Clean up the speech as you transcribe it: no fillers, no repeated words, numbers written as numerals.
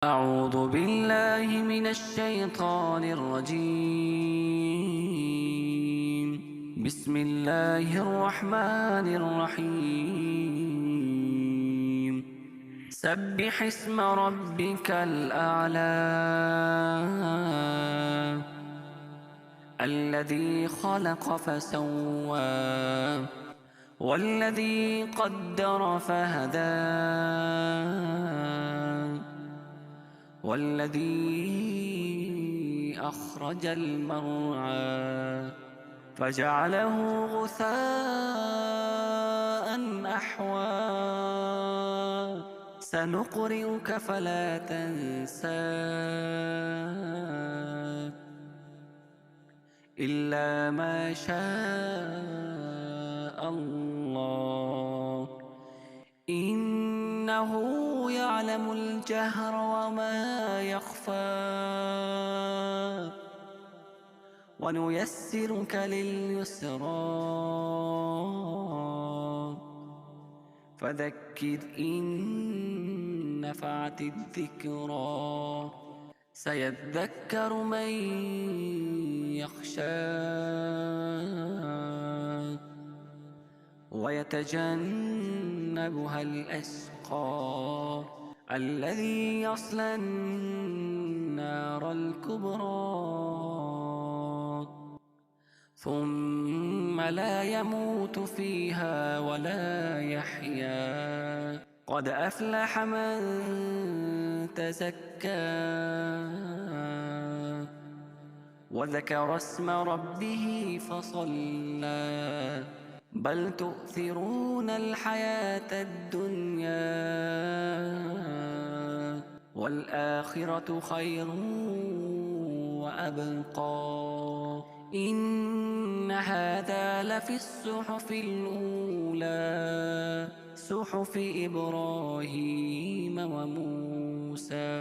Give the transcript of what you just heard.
أعوذ بالله من الشيطان الرجيم. بسم الله الرحمن الرحيم. سبح اسم ربك الأعلى الذي خلق فسوى والذي قدر فهدى والذي أخرج المرعى فجعله غثاء أحوى سنقرئك فلا تنسى إلا ما شاء الله إنه يعلم الجهر وما يخفى ونيسرك لليسرى فذكر إن نفعت الذكرى سيذكر من يخشى ويتجنبها الأشقى الذي يصلى النار الكبرى ثم لا يموت فيها ولا يحيا قد أفلح من تزكى وذكر اسم ربه فصلى بل تؤثرون الحياة الدنيا والآخرة خير وأبقى إن هذا لفي الصحف الأولى صحف إبراهيم وموسى